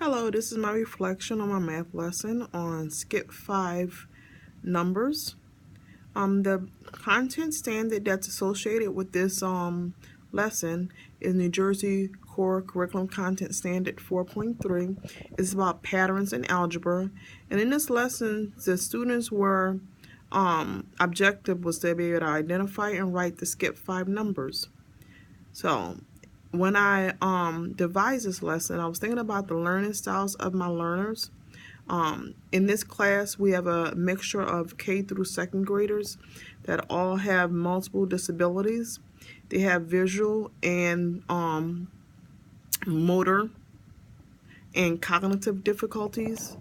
Hello, this is my reflection on my math lesson on Skip 5 numbers. The content standard that's associated with this lesson is New Jersey Core Curriculum Content Standard 4.3. It's about patterns in algebra. And in this lesson, the students were objective was to be able to identify and write the Skip 5 numbers. So when I devised this lesson, I was thinking about the learning styles of my learners. In this class, we have a mixture of K through second graders that all have multiple disabilities. They have visual and motor and cognitive difficulties.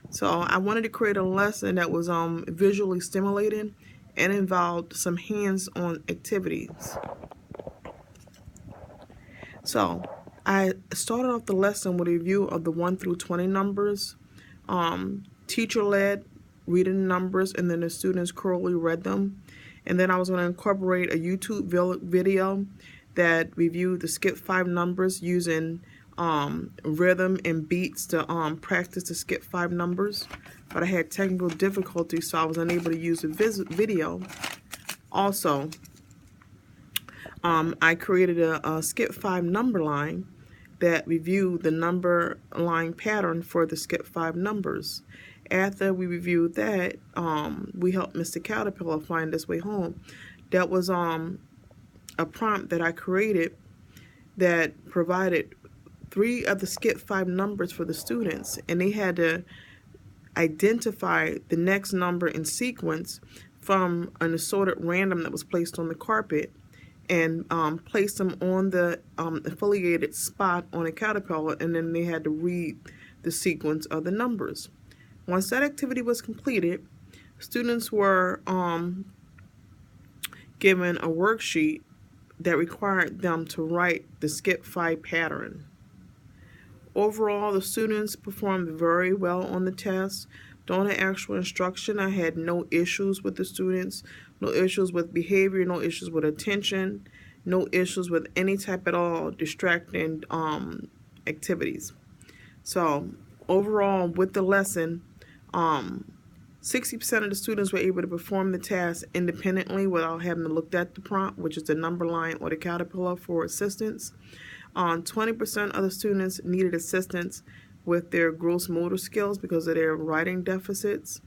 So I wanted to create a lesson that was visually stimulating and involved some hands-on activities. So I started off the lesson with a review of the 1 through 20 numbers, teacher-led reading the numbers, and then the students correctly read them. And then I was going to incorporate a YouTube video that reviewed the Skip 5 numbers using rhythm and beats to practice the Skip 5 numbers. But I had technical difficulties, so I was unable to use the video. Also, I created a Skip 5 number line that reviewed the number line pattern for the Skip 5 numbers. After we reviewed that, we helped Mr. Caterpillar find his way home. That was a prompt that I created that provided 3 of the Skip 5 numbers for the students, and they had to identify the next number in sequence from an assorted random that was placed on the carpet, and place them on the affiliated spot on a caterpillar, and then they had to read the sequence of the numbers. Once that activity was completed, students were given a worksheet that required them to write the Skip 5 pattern. Overall, the students performed very well on the test. During the actual instruction, I had no issues with the students, no issues with behavior, no issues with attention, no issues with any type at all distracting activities. So overall, with the lesson, 60% of the students were able to perform the task independently without having to look at the prompt, which is the number line or the caterpillar, for assistance. 20% of the students needed assistance with their gross motor skills because of their writing deficits.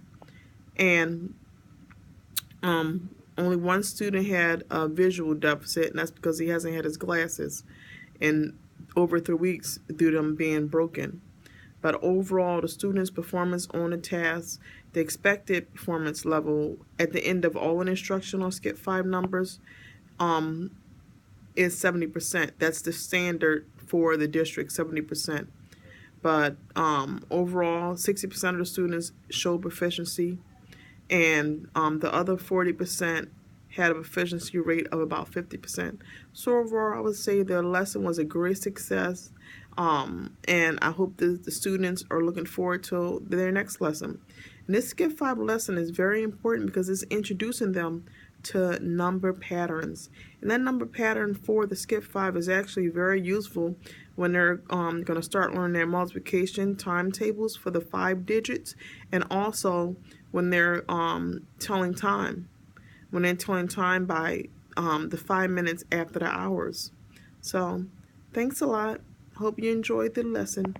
And only one student had a visual deficit, and that's because he hasn't had his glasses in over 3 weeks due to them being broken. But overall, the students' performance on the task, the expected performance level at the end of all an instruction on Skip 5 numbers is 70%. That's the standard for the district, 70%. But overall, 60% of the students showed proficiency, and the other 40% had a proficiency rate of about 50%. So overall, I would say the lesson was a great success, and I hope the students are looking forward to their next lesson. And this Skip 5 lesson is very important because it's introducing them to number patterns. And that number pattern for the Skip 5 is actually very useful when they're going to start learning their multiplication timetables for the 5 digits, and also when they're telling time. When they're telling time by the 5 minutes after the hours. So, thanks a lot. Hope you enjoyed the lesson.